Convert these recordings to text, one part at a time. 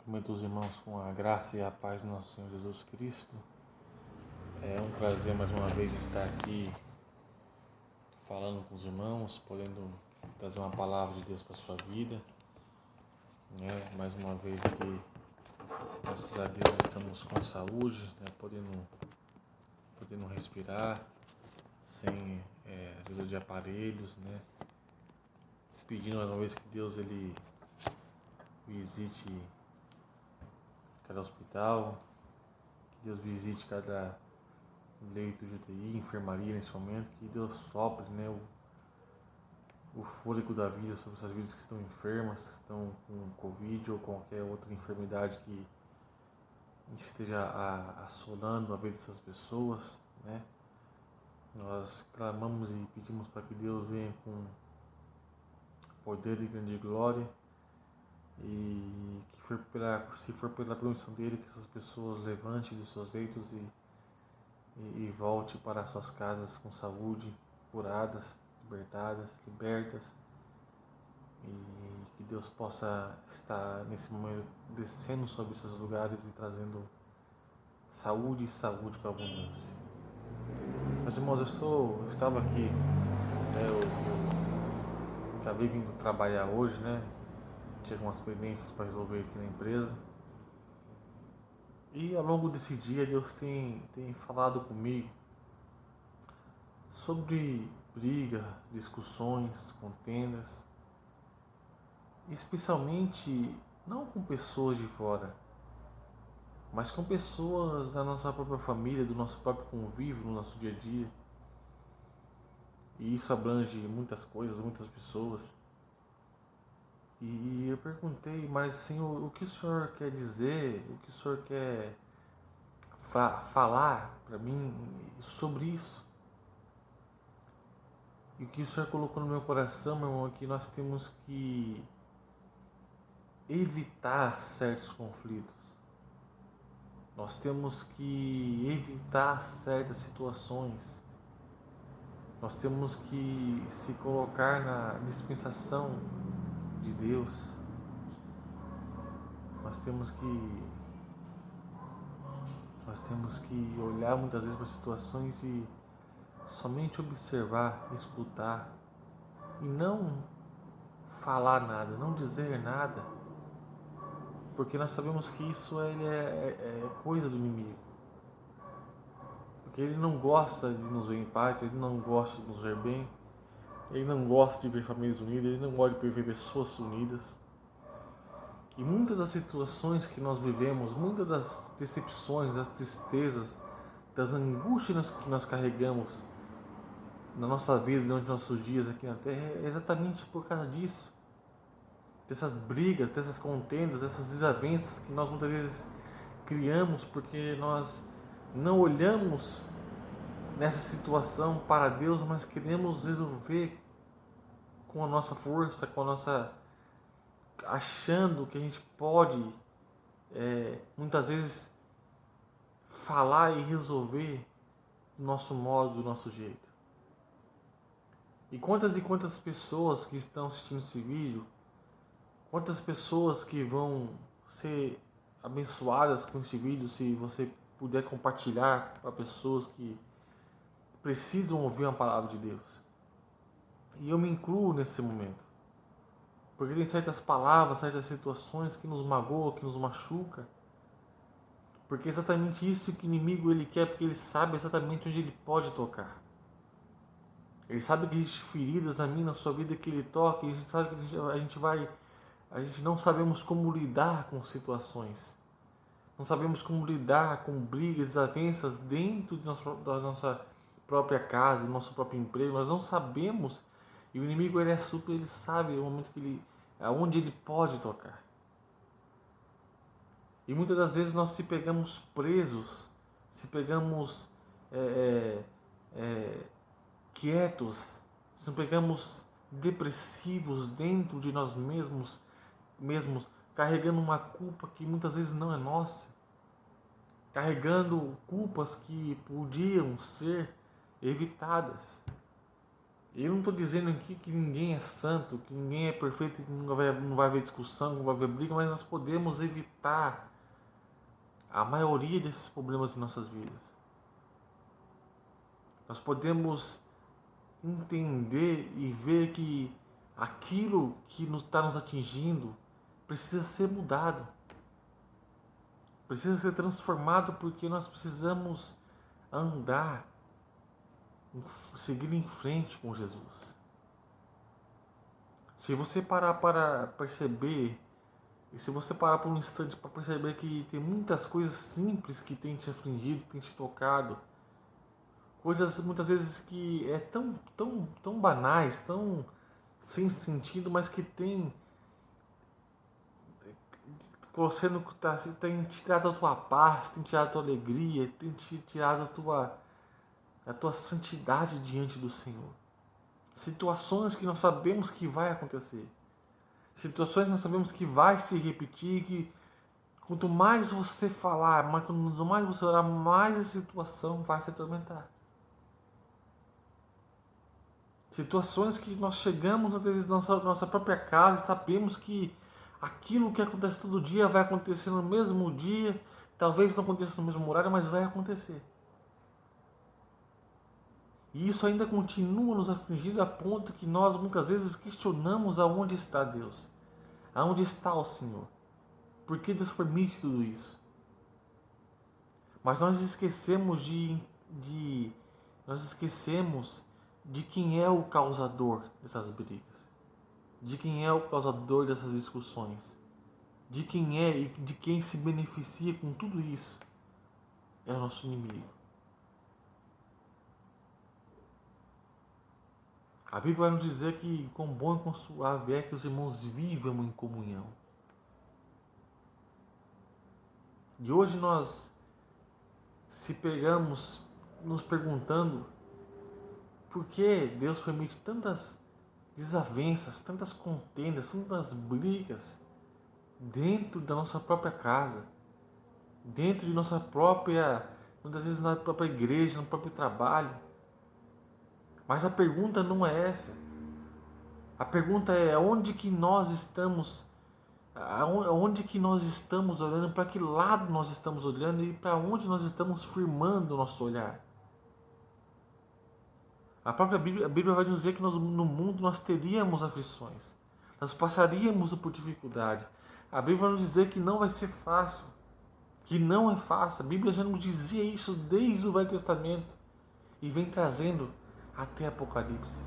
Cumprimento os irmãos com a graça e a paz do nosso Senhor Jesus Cristo. É um prazer mais uma vez estar aqui falando com os irmãos, podendo trazer uma palavra de Deus para a sua vida. Mais uma vez aqui, graças a Deus, estamos com saúde, podendo respirar, sem ajuda de aparelhos, pedindo mais uma vez que Deus ele visite cada hospital, que Deus visite cada leito de UTI, enfermaria nesse momento, que Deus sopre o fôlego da vida sobre essas vidas que estão enfermas, que estão com Covid ou qualquer outra enfermidade que esteja assolando a vida dessas pessoas, Nós clamamos e pedimos para que Deus venha com poder e grande glória e que se for pela permissão dele, que essas pessoas levantem de seus leitos e volte para suas casas com saúde, curadas, libertas, e que Deus possa estar nesse momento descendo sobre esses lugares e trazendo saúde com abundância. Meus irmãos, eu estava aqui, eu acabei vindo trabalhar hoje, tinha algumas pendências para resolver aqui na empresa. E ao longo desse dia Deus tem falado comigo sobre briga, discussões, contendas, especialmente não com pessoas de fora, mas com pessoas da nossa própria família, do nosso próprio convívio no nosso dia a dia. E isso abrange muitas coisas, muitas pessoas. E eu perguntei, mas Senhor, o que o Senhor quer dizer, o que o Senhor quer falar para mim sobre isso? E o que o Senhor colocou no meu coração, meu irmão, é que nós temos que evitar certos conflitos. Nós temos que evitar certas situações. Nós temos que se colocar na dispensação de Deus. Nós temos que olhar muitas vezes para situações e somente observar, escutar e não falar nada, não dizer nada, porque nós sabemos que isso é coisa do inimigo, porque ele não gosta de nos ver em paz, ele não gosta de nos ver bem, ele não gosta de ver famílias unidas, ele não gosta de ver pessoas unidas. E muitas das situações que nós vivemos, muitas das decepções, das tristezas, das angústias que nós carregamos na nossa vida, durante nossos dias aqui na Terra, é exatamente por causa disso. Dessas brigas, dessas contendas, dessas desavenças que nós muitas vezes criamos porque nós não olhamos nessa situação para Deus, mas queremos resolver com a nossa força, com a nossa... achando que a gente pode muitas vezes falar e resolver do nosso modo, do nosso jeito. E quantas pessoas que estão assistindo esse vídeo, quantas pessoas que vão ser abençoadas com esse vídeo, se você puder compartilhar para pessoas que precisam ouvir uma palavra de Deus. E eu me incluo nesse momento, porque tem certas palavras, certas situações que nos magoam, que nos machucam, porque é exatamente isso que o inimigo ele quer, porque ele sabe exatamente onde ele pode tocar. Ele sabe que existem feridas na minha, na sua vida que ele toca, e a gente sabe que a gente não sabemos como lidar com situações. Não sabemos como lidar com brigas, desavenças dentro da nossa própria casa, do nosso próprio emprego. Nós não sabemos, e o inimigo ele é super, ele sabe o momento aonde ele pode tocar. E muitas das vezes nós se pegamos presos, se pegamos quietos, se pegamos depressivos dentro de nós mesmos, carregando uma culpa que muitas vezes não é nossa, carregando culpas que podiam ser evitadas. Eu não estou dizendo aqui que ninguém é santo, que ninguém é perfeito, que não vai haver discussão, não vai haver briga, mas nós podemos evitar a maioria desses problemas em nossas vidas. Nós podemos entender e ver que aquilo que está nos atingindo precisa ser mudado, precisa ser transformado, porque nós precisamos andar, seguir em frente com Jesus. Se você parar para perceber, e se você parar por um instante para perceber que tem muitas coisas simples que tem te afligido, tem te tocado, coisas muitas vezes que é tão banais, tão sem sentido, mas que tem tirado a tua paz, tem tirado a tua alegria, tem tirado a tua santidade diante do Senhor. Situações que nós sabemos que vai acontecer. Situações que nós sabemos que vai se repetir, que quanto mais você falar, quanto mais você orar, mais a situação vai te atormentar. Situações que nós chegamos às vezes na nossa própria casa e sabemos que aquilo que acontece todo dia vai acontecer no mesmo dia, talvez não aconteça no mesmo horário, mas vai acontecer. E isso ainda continua nos afligindo a ponto que nós muitas vezes questionamos aonde está Deus, aonde está o Senhor, por que Deus permite tudo isso. Mas nós esquecemos de quem é o causador dessas brigas, de quem é o causador dessas discussões, de quem é e de quem se beneficia com tudo isso. É o nosso inimigo. A Bíblia vai nos dizer que quão bom e quão suave é que os irmãos vivam em comunhão. E hoje nós se pegamos nos perguntando por que Deus permite tantas desavenças, tantas contendas, tantas brigas dentro da nossa própria casa, dentro de nossa própria, muitas vezes na própria igreja, no próprio trabalho. Mas a pergunta não é essa. A pergunta é onde que nós estamos, aonde que nós estamos olhando, para que lado nós estamos olhando e para onde nós estamos firmando o nosso olhar. A própria Bíblia vai dizer que no mundo nós teríamos aflições, nós passaríamos por dificuldade. A Bíblia vai nos dizer que não vai ser fácil, que não é fácil. A Bíblia já nos dizia isso desde o Velho Testamento e vem trazendo até Apocalipse.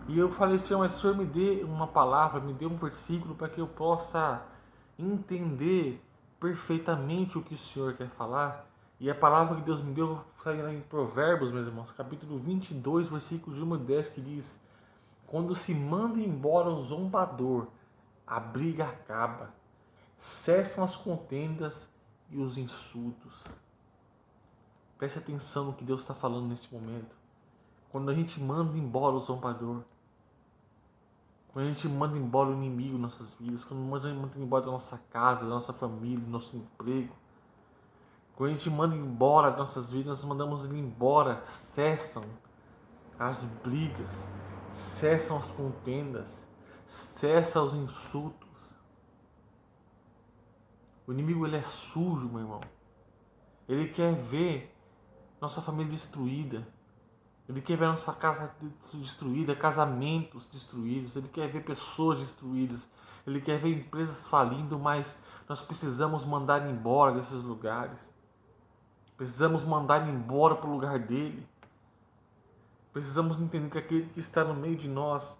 E eu falei assim, mas Senhor, me dê uma palavra, me dê um versículo para que eu possa entender perfeitamente o que o Senhor quer falar. E a palavra que Deus me deu sai lá em Provérbios, meus irmãos, capítulo 22, versículos de 1 a 10, que diz: quando se manda embora o zombador, a briga acaba, cessam as contendas e os insultos. Preste atenção no que Deus está falando neste momento. Quando a gente manda embora o zombador, quando a gente manda embora o inimigo em nossas vidas, quando a gente manda embora da nossa casa, da nossa família, do nosso emprego, quando a gente manda embora das nossas vidas, nós mandamos ele embora, cessam as brigas, cessam as contendas, cessam os insultos. O inimigo, ele é sujo, meu irmão. Ele quer ver nossa família destruída. Ele quer ver nossa casa destruída, casamentos destruídos. Ele quer ver pessoas destruídas. Ele quer ver empresas falindo, mas nós precisamos mandar embora desses lugares. Precisamos mandar embora para o lugar dele. Precisamos entender que aquele que está no meio de nós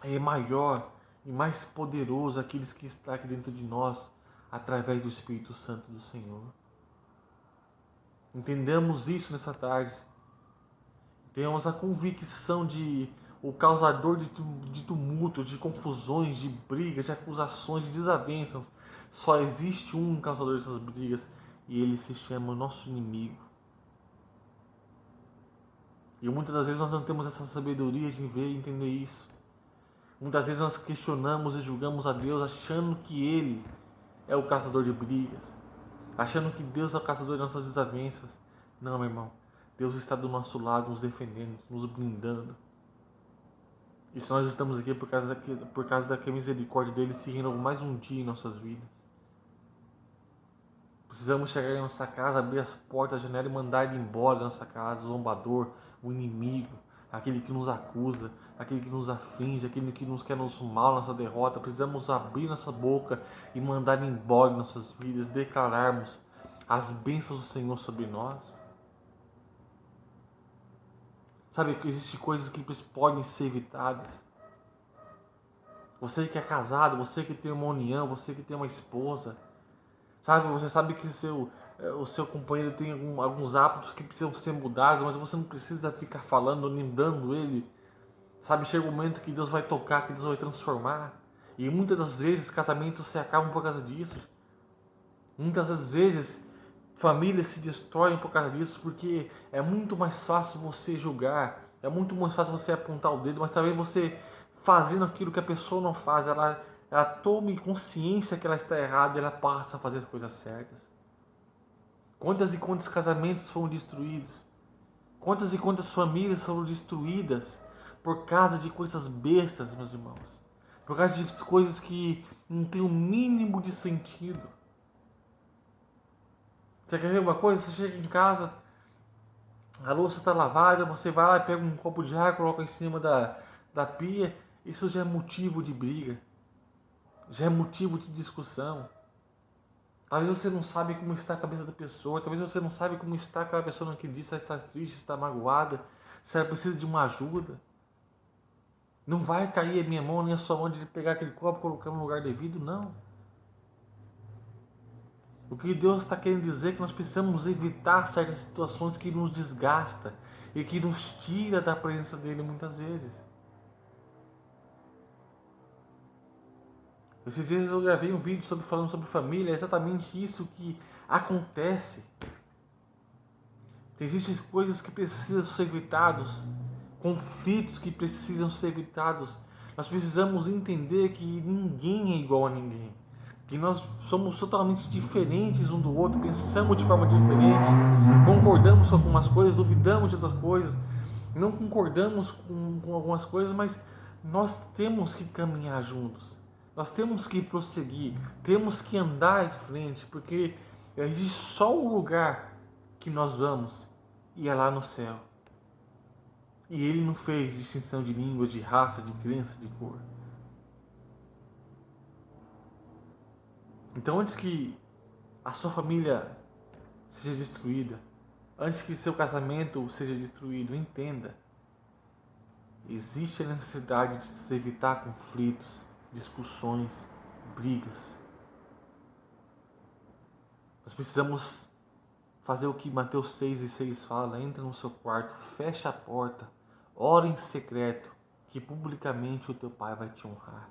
é maior e mais poderoso aqueles que está aqui dentro de nós através do Espírito Santo do Senhor. Entendamos isso nessa tarde. Tenhamos a convicção de o causador de tumultos, de confusões, de brigas, de acusações, de desavenças. Só existe um causador dessas brigas e ele se chama nosso inimigo. E muitas das vezes nós não temos essa sabedoria de ver e entender isso. Muitas vezes nós questionamos e julgamos a Deus achando que Ele é o caçador de brigas, achando que Deus é o caçador de nossas desavenças. Não, meu irmão. Deus está do nosso lado, nos defendendo, nos blindando. E se nós estamos aqui por causa da que a misericórdia dele se renovou mais um dia em nossas vidas. Precisamos chegar em nossa casa, abrir as portas, a janela e mandar ele embora da nossa casa, o zombador, o inimigo, aquele que nos acusa, aquele que nos aflige, aquele que nos quer nos mal, nossa derrota. Precisamos abrir nossa boca e mandar ele embora de nossas vidas, declararmos as bênçãos do Senhor sobre nós. Sabe que existem coisas que podem ser evitadas. Você que é casado, você que tem uma união, você que tem uma esposa, sabe? Você sabe que o seu companheiro tem alguns hábitos que precisam ser mudados, mas você não precisa ficar falando, lembrando ele. Sabe? Chega um momento que Deus vai tocar, que Deus vai transformar. E muitas das vezes casamentos se acabam por causa disso. Muitas das vezes famílias se destroem por causa disso, porque é muito mais fácil você julgar, é muito mais fácil você apontar o dedo, mas talvez você fazendo aquilo que a pessoa não faz, ela tome consciência que ela está errada e ela passa a fazer as coisas certas. Quantas e quantos casamentos foram destruídos? Quantas e quantas famílias foram destruídas por causa de coisas bestas, meus irmãos? Por causa de coisas que não tem o mínimo de sentido. Você quer ver uma coisa? Você chega em casa, a louça está lavada, você vai lá e pega um copo de água, coloca em cima da pia. Isso já é motivo de briga. Já é motivo de discussão. Talvez você não sabe como está a cabeça da pessoa. Talvez você não sabe como está aquela pessoa naquele dia. Se ela está triste, se está magoada. Se ela precisa de uma ajuda. Não vai cair a minha mão nem a sua mão de pegar aquele copo e colocar no lugar devido, não. O que Deus está querendo dizer é que nós precisamos evitar certas situações que nos desgastam e que nos tira da presença dele muitas vezes. Esses dias eu gravei um vídeo falando sobre família, é exatamente isso que acontece. Existem coisas que precisam ser evitadas, conflitos que precisam ser evitados. Nós precisamos entender que ninguém é igual a ninguém, que nós somos totalmente diferentes um do outro, pensamos de forma diferente, concordamos com algumas coisas, duvidamos de outras coisas, não concordamos com algumas coisas, mas nós temos que caminhar juntos, nós temos que prosseguir, temos que andar em frente, porque existe só um lugar que nós vamos, e é lá no céu. E ele não fez distinção de língua, de raça, de crença, de cor. Então, antes que a sua família seja destruída, antes que seu casamento seja destruído, entenda: existe a necessidade de se evitar conflitos, discussões, brigas. Nós precisamos fazer o que Mateus 6:6 fala: entra no seu quarto, fecha a porta, ora em secreto, que publicamente o teu Pai vai te honrar.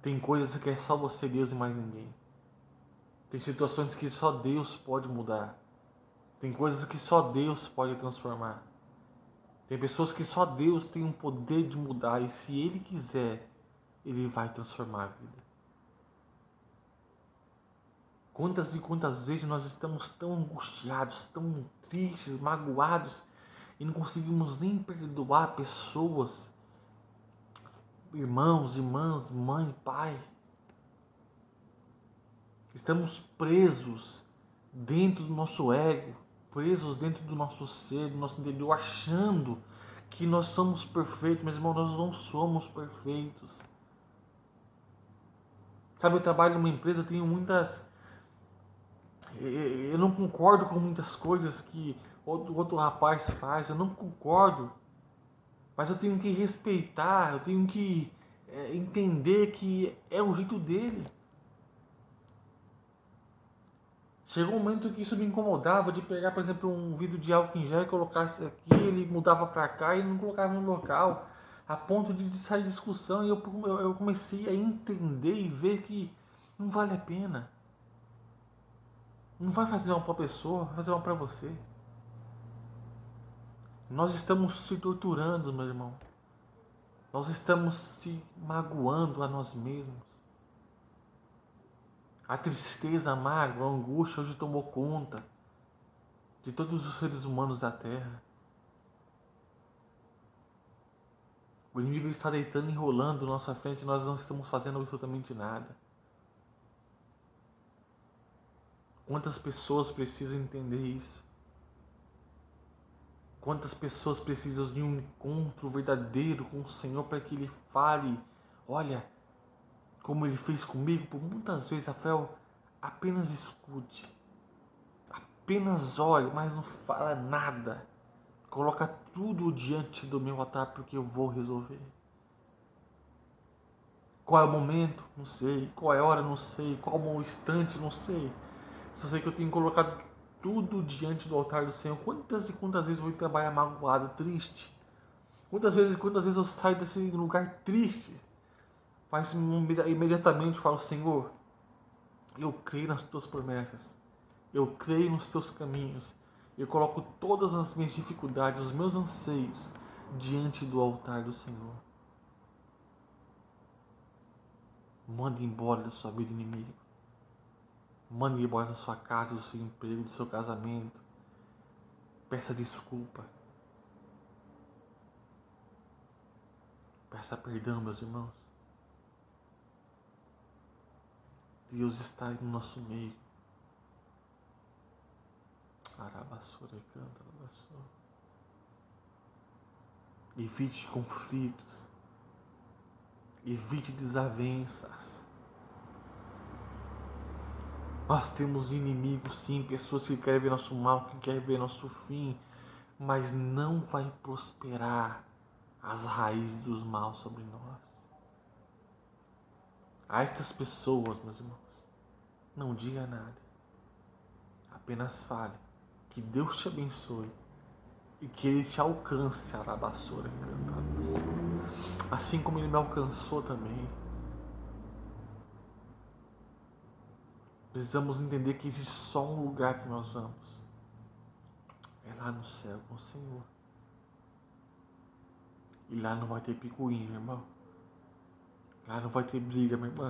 Tem coisas que é só você, Deus e mais ninguém. Tem situações que só Deus pode mudar. Tem coisas que só Deus pode transformar. Tem pessoas que só Deus tem o poder de mudar, e se Ele quiser, Ele vai transformar a vida. Quantas e quantas vezes nós estamos tão angustiados, tão tristes, magoados, e não conseguimos nem perdoar pessoas, irmãos, irmãs, mãe, pai. Estamos presos dentro do nosso ego, presos dentro do nosso ser, do nosso interior, achando que nós somos perfeitos, mas irmão, nós não somos perfeitos. Sabe, eu trabalho numa empresa, eu tenho muitas... Eu não concordo com muitas coisas que outro rapaz faz, eu não concordo, mas eu tenho que respeitar, eu tenho que entender que é o jeito dele. Chegou um momento que isso me incomodava, de pegar, por exemplo, um vidro de álcool em gel e colocasse aqui, ele mudava para cá e não colocava no local, a ponto de sair discussão, e eu comecei a entender e ver que não vale a pena. Não vai fazer mal para a pessoa, vai fazer mal para você. Nós estamos se torturando, meu irmão. Nós estamos se magoando a nós mesmos. A tristeza, a mágoa, a angústia hoje tomou conta. de todos os seres humanos da Terra. O inimigo está deitando e enrolando na nossa frente e nós não estamos fazendo absolutamente nada. Quantas pessoas precisam entender isso? Quantas pessoas precisam de um encontro verdadeiro com o Senhor para que Ele fale, olha, como Ele fez comigo, por muitas vezes, Rafael, apenas escute, apenas olhe, mas não fala nada. Coloca tudo diante do meu altar porque eu vou resolver. Qual é o momento? Não sei. Qual é a hora? Não sei. Qual é o instante? Não sei. Só sei que eu tenho colocado tudo diante do altar do Senhor. Quantas e quantas vezes eu vou trabalhar magoado, triste? Quantas vezes eu saio desse lugar triste? Mas imediatamente eu falo, Senhor, eu creio nas tuas promessas. Eu creio nos teus caminhos. Eu coloco todas as minhas dificuldades, os meus anseios diante do altar do Senhor. Manda embora da sua vida inimigo. Manda embora da sua casa, do seu emprego, do seu casamento. Peça desculpa. Peça perdão, meus irmãos. Deus está no nosso meio. Arabassura e canta, arabassura. Evite conflitos. Evite desavenças. Nós temos inimigos, sim, pessoas que querem ver nosso mal, que querem ver nosso fim, mas não vai prosperar as raízes dos mal sobre nós. A estas pessoas, meus irmãos, não diga nada. Apenas fale. Que Deus te abençoe e que Ele te alcance, arabassura, canta, arabassura. Assim como Ele me alcançou também. Precisamos entender que existe só um lugar que nós vamos. É lá no céu com o Senhor. E lá não vai ter picuinha, meu irmão. Lá não vai ter briga, minha irmã.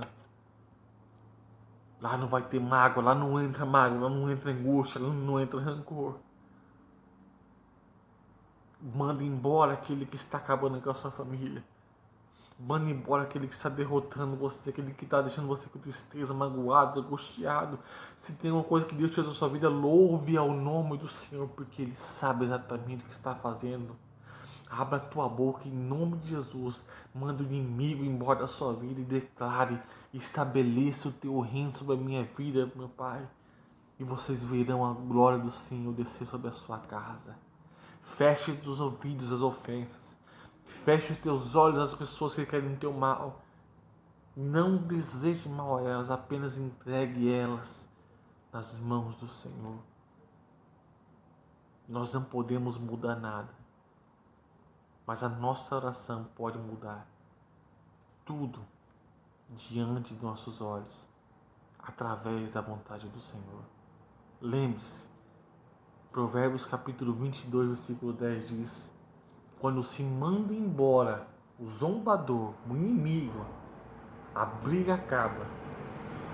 Lá não vai ter mágoa, lá não entra mágoa, lá não entra angústia, lá não entra rancor. Manda embora aquele que está acabando com a sua família. Manda embora aquele que está derrotando você, aquele que está deixando você com tristeza, magoado, angustiado. Se tem uma coisa que Deus tirou da sua vida, louve ao nome do Senhor, porque Ele sabe exatamente o que está fazendo. Abra a tua boca em nome de Jesus. Manda o inimigo embora da sua vida e declare: estabeleça o teu reino sobre a minha vida, meu Pai. E vocês verão a glória do Senhor descer sobre a sua casa. Feche os ouvidos às ofensas. Feche os teus olhos às pessoas que querem o teu mal. Não deseje mal a elas, apenas entregue elas nas mãos do Senhor. Nós não podemos mudar nada, mas a nossa oração pode mudar tudo diante de nossos olhos, através da vontade do Senhor. Lembre-se, Provérbios capítulo 22, versículo 10 diz: quando se manda embora o zombador, o inimigo, a briga acaba,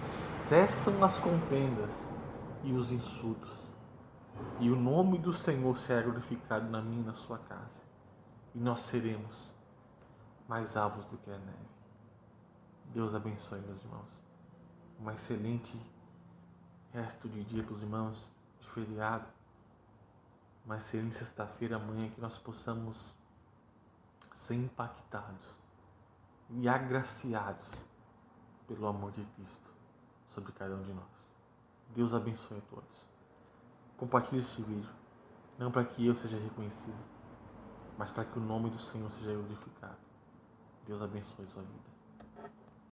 cessam as contendas e os insultos, e o nome do Senhor será glorificado na minha e na sua casa, e nós seremos mais alvos do que a neve. Deus abençoe, meus irmãos. Uma excelente resto de dia para os irmãos, de feriado. Uma excelente sexta-feira, amanhã, que nós possamos ser impactados e agraciados pelo amor de Cristo sobre cada um de nós. Deus abençoe a todos. Compartilhe este vídeo, não para que eu seja reconhecido, mas para que o nome do Senhor seja glorificado. Deus abençoe sua vida.